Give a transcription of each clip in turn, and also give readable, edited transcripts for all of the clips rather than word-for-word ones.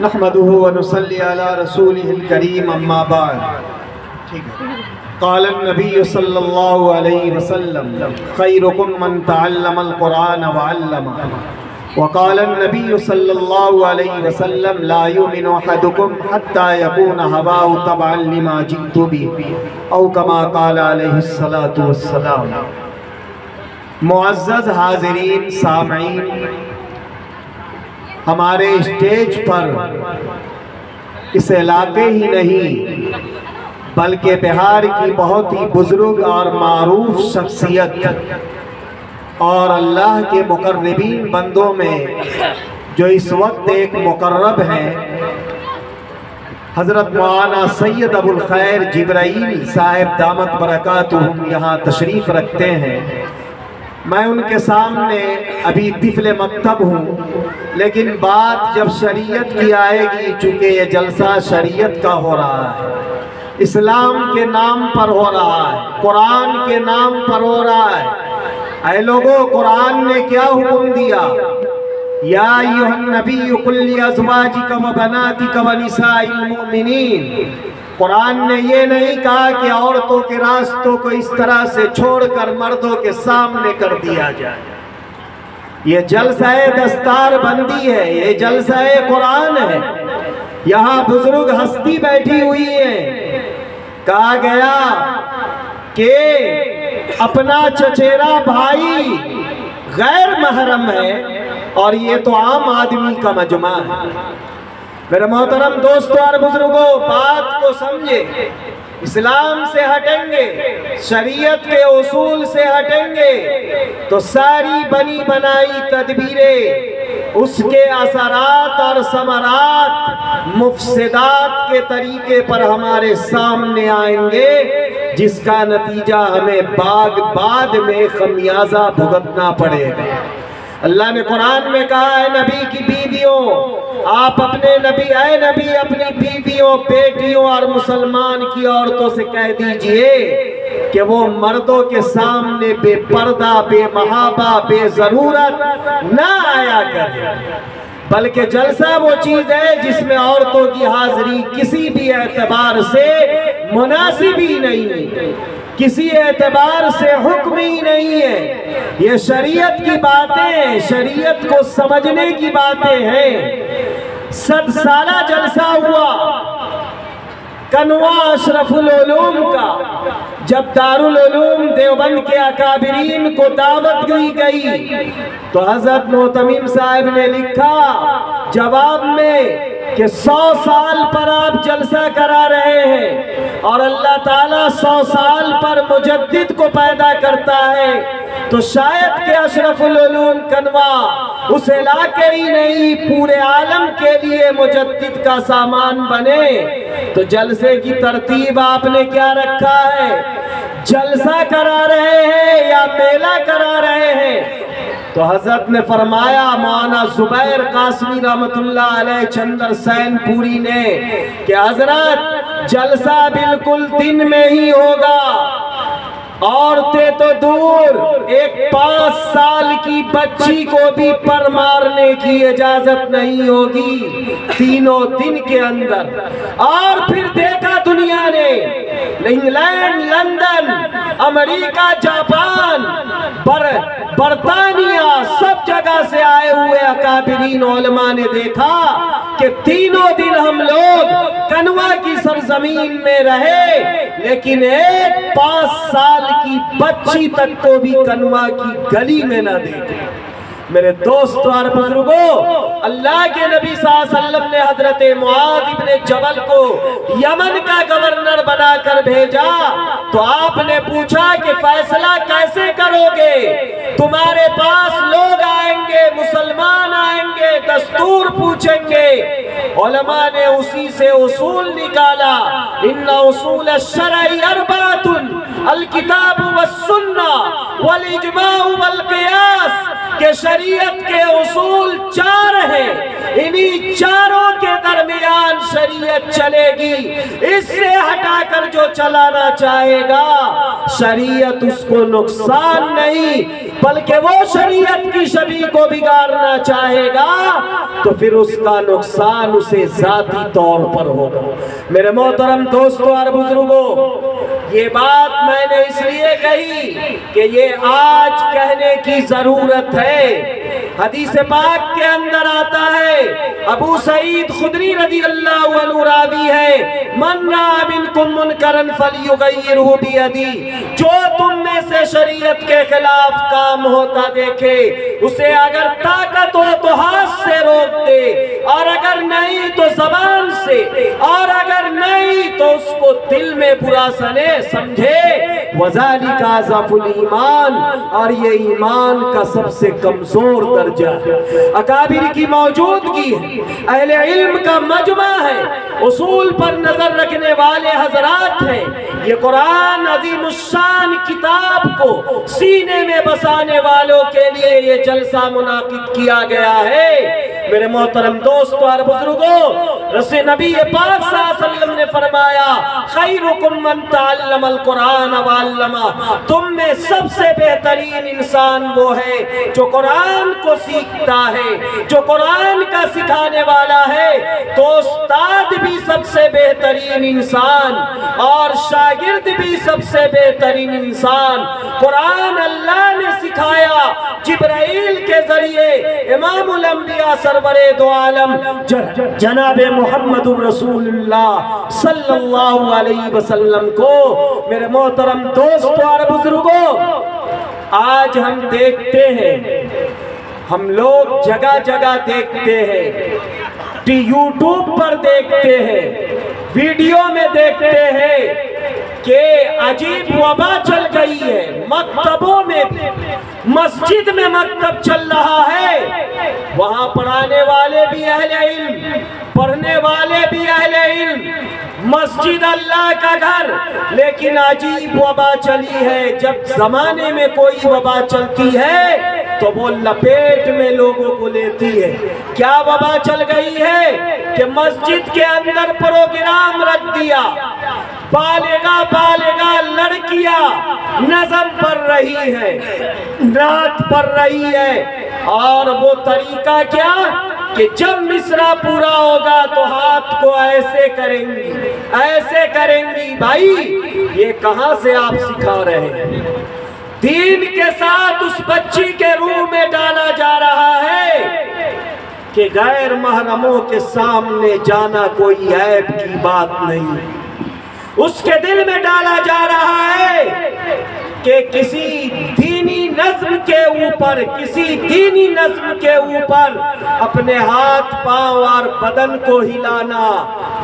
نحمده ونصلي على رسوله الكريم اما بعد قال النبي صلى الله عليه وسلم خيركم من تعلم القرآن وعلمه وقال النبي صلى الله عليه وسلم لا يؤمن أحدكم حتى يكون هواه تبعا لما جئت به أو كما قال عليه الصلاة والسلام۔ معزز حاضرین سامعین، ہمارے اسٹیج پر اس علاقے ہی نہیں بلکہ بہار کی بہت ہی بزرگ اور معروف شخصیت اور اللہ کے مقربین بندوں میں جو اس وقت ایک مقرب ہیں، حضرت مولانا سید ابو الخیر جبرائیل صاحب دامت برکاتہم یہاں تشریف رکھتے ہیں۔ میں ان کے سامنے ابھی طفل مکتب ہوں، لیکن بات جب شریعت کی آئے گی، چونکہ یہ جلسہ شریعت کا ہو رہا ہے، اسلام کے نام پر ہو رہا ہے، قرآن کے نام پر ہو رہا ہے۔ اے لوگوں، قرآن نے کیا حکم دیا؟ یا ایھا النبی قل لازواجک وبناتک ونساء المؤمنین۔ قرآن نے یہ نہیں کہا کہ عورتوں کے راستوں کو اس طرح سے چھوڑ کر مردوں کے سامنے کر دیا جائے۔ یہ جلسہ دستار بندی ہے، یہ جلسہ قرآن ہے۔ یہاں بزرگ ہستی بیٹھی ہوئی ہے۔ کہا گیا کہ اپنا چچیرا بھائی غیر محرم ہے اور یہ تو عام آدمی کا مجمع ہے۔ میرے محترم دوستوں اور بزرگوں، بات کو سمجھے، اسلام سے ہٹیں گے، شریعت کے اصول سے ہٹیں گے تو ساری بنی بنائی تدبیریں، اس کے اثرات اور ثمرات مفسدات کے طریقے پر ہمارے سامنے آئیں گے، جس کا نتیجہ ہمیں بعد میں خمیازہ بھگتنا پڑے گا۔ اللہ نے قرآن میں کہا ہے نبی کی بیویوں، آپ اپنے نبی اپنی بیویوں، بیٹیوں اور مسلمان کی عورتوں سے کہہ دیجئے کہ وہ مردوں کے سامنے بے پردہ، بے محابہ، بے ضرورت نہ آیا کرے، بلکہ جلسہ وہ چیز ہے جس میں عورتوں کی حاضری کسی بھی اعتبار سے مناسب ہی نہیں ہے، کسی اعتبار سے حکم ہی نہیں ہے۔ یہ شریعت کی باتیں، شریعت کو سمجھنے کی باتیں ہیں۔ 100 سالہ جلسہ ہوا کنوا اشرف العلوم کا، جب دارالعلوم دیوبند کے اکابرین کو دعوت دی گئی تو حضرت معتمم صاحب نے لکھا جواب میں کہ 100 سال پر آپ جلسہ کرا رہے ہیں اور اللہ تعالیٰ 100 سال پر مجدد کو پیدا کرتا ہے، تو شاید کہ اشرف العلوم کنوا اس علاقے ہی نہیں پورے عالم کے لیے مجدد کا سامان بنے۔ تو جلسے کی ترتیب آپ نے کیا رکھا ہے؟ جلسہ کرا رہے ہیں یا میلہ کرا رہے ہیں؟ تو حضرت نے فرمایا، مولانا زبیر قاسمی رحمت اللہ علیہ چندر سین پوری نے، کہ حضرت جلسہ بالکل دن میں ہی ہوگا، عورتیں تو دور، ایک 5 سال کی بچی کو بھی پر مارنے کی اجازت نہیں ہوگی 3 دن کے اندر۔ اور پھر دیکھا دنیا نے، انگلینڈ، لندن، امریکہ، جاپان، برطانیہ، سب جگہ سے آئے ہوئے اکابرین علماء نے دیکھا کہ 3 دن ہم لوگ کنوا کی سرزمین میں رہے، لیکن ایک 5 سال کی بچی تک کو بھی کنوا کی گلی میں نہ دیکھے۔ میرے دوستو اور بزرگوں، اللہ کے نبی صلی اللہ علیہ وسلم نے حضرت معاذ ابن جبل کو یمن کا گورنر بنا کر بھیجا تو آپ نے پوچھا کہ فیصلہ کیسے کرو گے؟ تمہارے پاس لوگ آئیں گے، مسلمان آئیں گے، دستور پوچھیں گے۔ علماء نے اسی سے اصول نکالا، ان اصول الشرع 4، الکتاب والسنہ والاجماع والقیاس، کہ شریعت کے اصول 4 ہیں، انہی 4 کے درمیان شریعت چلے گی، اس سے ہٹا کر جو چلانا چاہے گا شریعت اس کو نقصان نہیں بلکہ وہ شریعت کی شبیہ کو بگاڑنا چاہے گا تو پھر اس کا نقصان اسے ذاتی طور پر ہوگا۔ میرے محترم دوستو اور بزرگوں، یہ بات میں نے اس لیے کہی کہ یہ آج کہنے کی ضرورت ہے۔ حدیث پاک کے اندر آتا ہے، ابو سعید خدری رضی اللہ عنہ راوی ہے، من رأى منکم منکرا فلیغیرہ بیدی، جو تم میں سے شریعت کے خلاف کام ہوتا دیکھے اسے اگر طاقت ہو تو ہاتھ سے روک دے، اور اگر نہیں تو زبان سے، اور اگر نہیں تو اس کو دل میں برا سنے سمجھے، وَذَلِكَ أَضْعَفُ الْإِيمَانِ، اور یہ ایمان کا سب سے کمزور درجہ ہے۔ اکابر کی موجودگی ہے، اہل علم کا مجمع ہے، اصول پر نظر رکھنے والے حضرات ہیں، یہ قرآن عظیم الشان کتاب کو سینے میں بسانے والوں کے لیے یہ جلسہ منعقد کیا گیا ہے۔ میرے محترم دوستو اور بزرگوں، رسول نبی پاک صلی اللہ علیہ وسلم نے فرمایا، خیرکم من تعلم القرآن وعلمہ، تم میں سب سے بہترین انسان وہ ہے جو قرآن کو سیکھتا ہے، جو قرآن کا سکھانے والا ہے۔ تو استاد بھی سب سے بہترین انسان اور شاگرد بھی سب سے بہترین انسان۔ قرآن اللہ نے سکھایا جبرائیل کے ذریعے امام الانبیاء سرور دو عالم جناب محمد الرسول اللہ صلی اللہ علیہ وسلم کو۔ میرے محترم دوستو اور بزرگوں، آج ہم دیکھتے ہیں، ہم لوگ جگہ جگہ دیکھتے ہیں، یوٹیوب پر دیکھتے ہیں، ویڈیو میں دیکھتے ہیں کہ عجیب وبا چل گئی ہے، مکتبوں میں بھی، مسجد میں مکتب چل رہا ہے، وہاں پڑھانے والے بھی اہل علم، پڑھنے والے بھی اہل علم، مسجد اللہ کا گھر، لیکن عجیب وبا چلی ہے۔ جب زمانے میں کوئی وبا چلتی ہے تو وہ لپیٹ میں لوگوں کو لیتی ہے۔ کیا وبا چل گئی ہے کہ مسجد کے اندر پروگرام رکھ دیا، بالغہ لڑکیاں نظم پڑھ رہی ہے، نعت پڑھ رہی ہے، اور وہ طریقہ کیا کہ جب مصرع پورا ہوگا تو ہاتھ کو ایسے کریں گی، ایسے کریں گی۔ بھائی یہ کہاں سے آپ سکھا رہے ہیں؟ دین کے ساتھ اس بچی کے روح میں ڈالا جا رہا ہے کہ غیر محرموں کے سامنے جانا کوئی عیب کی بات نہیں، اس کے دل میں ڈالا جا رہا ہے کہ کسی دینی نظم کے اوپر، کسی دینی نظم کے اوپر اپنے ہاتھ پاؤں اور بدن کو ہلانا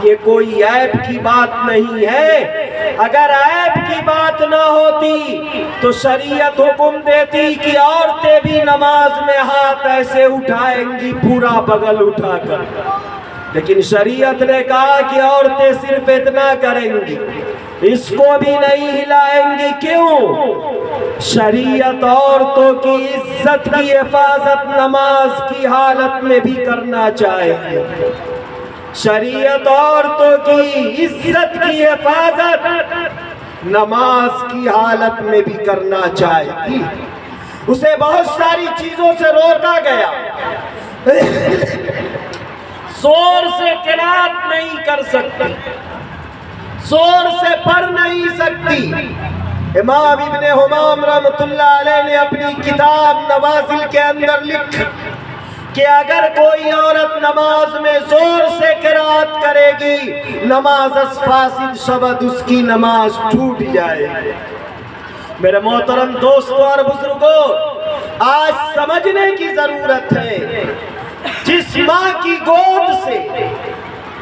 یہ کوئی عیب کی بات نہیں ہے۔ اگر عیب کی بات نہ ہوتی تو شریعت حکم دیتی کہ عورتیں بھی نماز میں ہاتھ ایسے اٹھائیں گی پورا بغل اٹھا کر، لیکن شریعت نے کہا کہ عورتیں صرف اتنا کریں گی، اس کو بھی نہیں ہلائیں گی۔ کیوں؟ شریعت عورتوں کی عزت کی حفاظت نماز کی حالت میں بھی کرنا چاہیے، شریعت عورتوں کی عزت کی حفاظت نماز کی حالت میں بھی کرنا چاہیے۔ اسے بہت ساری چیزوں سے روکا گیا، زور سے قرات نہیں کر سکتی، زور سے پڑھ نہیں سکتی۔ امام ابن حمام رحمۃ اللہ علیہ نے اپنی کتاب نوازل کے اندر لکھا کہ اگر کوئی عورت نماز میں زور سے قرات کرے گی نماز فاسد شود، اس کی نماز ٹوٹ جائے۔ میرے محترم دوستو اور بزرگوں، آج سمجھنے کی ضرورت ہے، جس ماں کی گود سے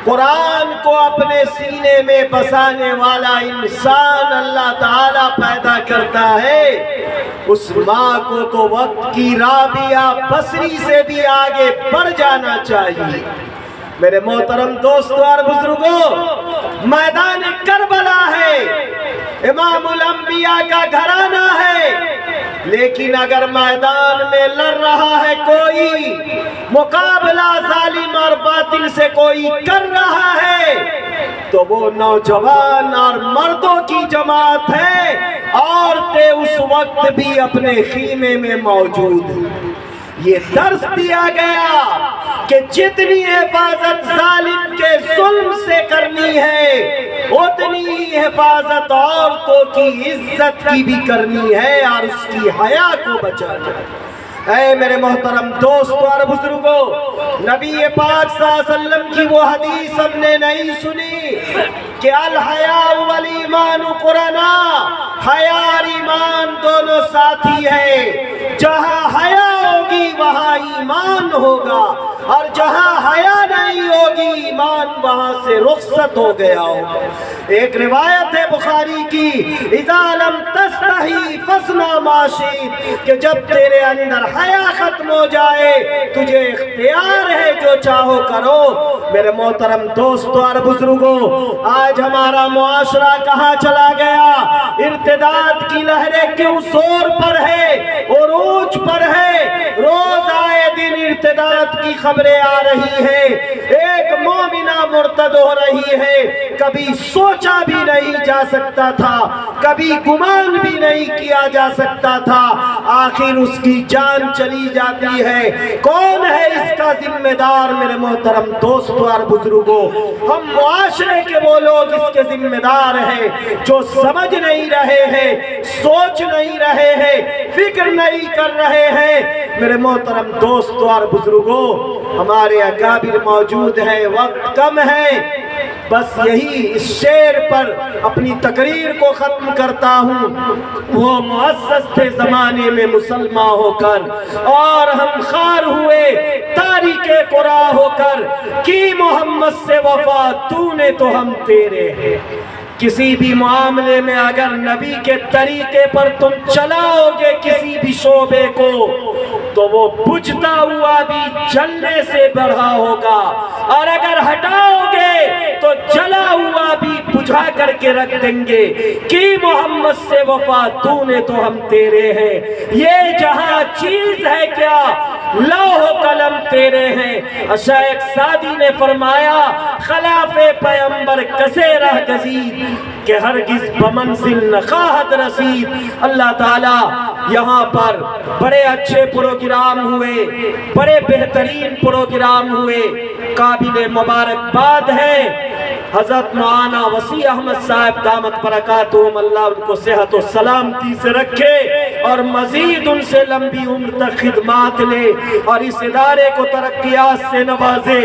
قرآن کو اپنے سینے میں بسانے والا انسان اللہ تعالیٰ پیدا کرتا ہے، اس ماں کو تو وقت کی رابعہ بصری سے بھی آگے بڑھ جانا چاہیے۔ میرے محترم دوستو اور بزرگوں، میدان کربلا ہے، امام الانبیاء کا گھرانہ ہے، لیکن اگر میدان میں لڑ رہا ہے کوئی، مقابلہ ظالم اور باطل سے کوئی کر رہا ہے، تو وہ نوجوان اور مردوں کی جماعت ہے، عورتیں اس وقت بھی اپنے خیمے میں موجود ہیں۔ یہ درس دیا گیا کہ جتنی حفاظت ظالم کے ظلم سے کرنی ہے، اتنی ہی حفاظت عورتوں کی عزت کی بھی کرنی ہے اور اس کی حیا کو بچانا ہے۔ اے میرے محترم دوستو اور بزرگوں، نبی پاک صلی اللہ علیہ وسلم کی وہ حدیث ہم نے نہیں سنی کہ الحیاء والایمان قرنا، حیا اور ایمان دونوں ساتھی ہیں، جہاں حیا ہوگی وہاں ایمان ہوگا، اور جہاں حیا نہیں ہوگی ایمان وہاں سے رخصت ہو گیا ہوگا۔ ایک روایت ہے بخاری کی، اذا لم تستحی فاصنع ما شئت، کہ جب تیرے اندر حیا ختم ہو جائے تجھے اختیار ہے جو چاہو کرو۔ میرے محترم دوستو اور بزرگوں، آج ہمارا معاشرہ کہاں چلا گیا؟ ارتداد کی لہریں کیوں زور پر ہے، عروج پر ہے، روز آئے دن ارتداد کی خبریں آ رہی ہیں، ایک مومنہ مرتد ہو رہی ہے، کبھی سوچا بھی نہیں جا سکتا تھا، کبھی گمان بھی نہیں کیا جا سکتا تھا، آخر اس کی جان چلی جاتی ہے۔ کون ہے اس کا ذمہ دار؟ میرے محترم دوستو اور بزرگوں، ہم معاشرے کے وہ لوگ اس کے ذمہ دار ہیں جو سمجھ نہیں رہے ہیں، سوچ نہیں رہے ہیں، فکر نہیں کر رہے ہیں۔ میرے محترم دوستو اور بزرگوں، ہمارے اکابر موجود ہیں، وقت کم ہے، بس یہی اس شعر پر اپنی تقریر کو ختم کرتا ہوں۔ وہ معزز تھے زمانے میں مسلمان ہو کر، اور ہم خار ہوئے تاریخ قرآن ہو کر، کی محمد سے وفا تو نے تو ہم تیرے ہیں۔ کسی بھی معاملے میں اگر نبی کے طریقے پر تم چلاؤ گے کسی بھی شعبے کو، تو وہ بجھتا ہوا بھی جلنے سے بڑھا ہوگا، اور اگر ہٹاؤ گے تو جلا ہوا بھی بجھا کر کے رکھ دیں گے۔ کی محمد سے وفا تو نے تو ہم تیرے ہیں، یہ جہاں چیز ہے کیا لوح و قلم تیرے ہیں۔ شیخ سعدی نے فرمایا، خلاف پیغمبر کسے رہ گزید، کہ ہرگز بمنزل نہ خواہد رسید۔ اللہ تعالیٰ یہاں پر بڑے اچھے پروگرام ہوئے، بڑے بہترین پروگرام ہوئے، قابل مبارکباد ہے۔ حضرت مولانا وسیع احمد صاحب دامت برکاتہم، اللہ ان کو صحت و سلامتی سے رکھے اور مزید ان سے لمبی عمر تک خدمات لے، اور اس ادارے کو ترقیات سے نوازے۔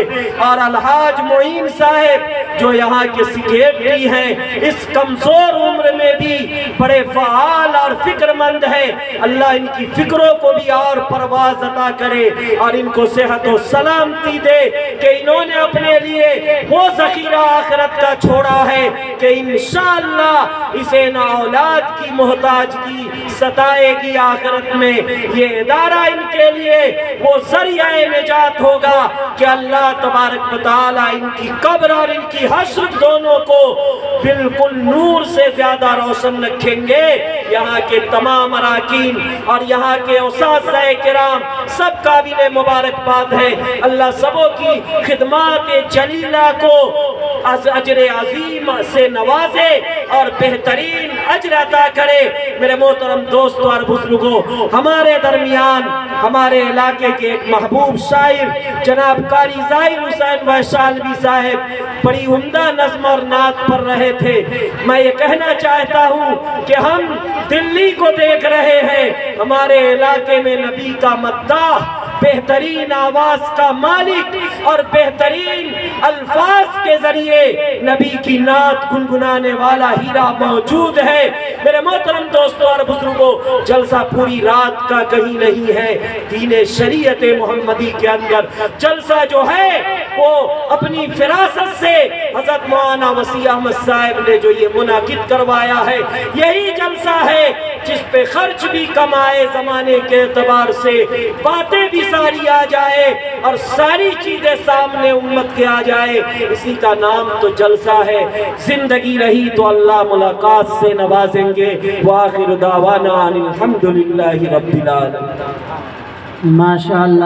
اور الحاج معین صاحب جو یہاں کے سیکریٹری ہیں، اس کمزور عمر میں بھی بڑے فعال اور فکر مند ہیں، اللہ ان کی فکروں کو بھی اور پرواز عطا کرے اور ان کو صحت و سلامتی دے کہ انہوں نے اپنے لیے وہ ذخیرہ آخرت کا چھوڑا ہے کہ انشاءاللہ اسے نہ اولاد کی محتاجگی ستائے گی آخرت میں۔ یہ ادارہ ان کے لیے وہ ذریعہ نجات ہوگا کہ اللہ تبارک و تعالی ان کی قبر اور ان کی حشر دونوں کو بالکل نور سے زیادہ روشن رکھیں گے۔ یہاں کے تمام اراکین اور یہاں کے اساتذہ کرام سب قابل مبارکباد ہیں، اللہ سبوں کی خدمات جلیلہ کو اجر عظیم سے نوازے اور بہترین اجر عطا کرے۔ میرے محترم دوستو اور بزرگوں، ہمارے درمیان ہمارے علاقے کے ایک محبوب شاعر جناب قاری ظاہر حسین ویشالوی صاحب بڑی عمدہ نظم اور نعت پڑھ رہے تھے۔ میں یہ کہنا چاہتا ہوں کہ ہم دلی کو دیکھ رہے ہیں، ہمارے علاقے میں نبی کا مداح، بہترین آواز کا مالک اور بہترین الفاظ کے ذریعے نبی کی نعت گنگنانے والا ہیرا موجود ہے۔ میرے محترم دوستو اور بزرگوں، جلسہ پوری رات کا کہیں نہیں ہے دین شریعت محمدی کے اندر، جلسہ جو ہے وہ اپنی فراست سے حضرت مولانا وسیع احمد صاحب نے جو یہ منعقد کروایا ہے، یہی جلسہ ہے جس پہ خرچ بھی کم آئے زمانے کے اعتبار سے، باتیں بھی ساری آ جائے اور ساری چیزیں سامنے امت کے آ جائے، اسی کا نام تو جلسہ ہے۔ زندگی رہی تو اللہ ملاقات سے نوازیں گے۔ وآخر دعوانا الحمدللہ رب العالمین۔ ماشاءاللہ۔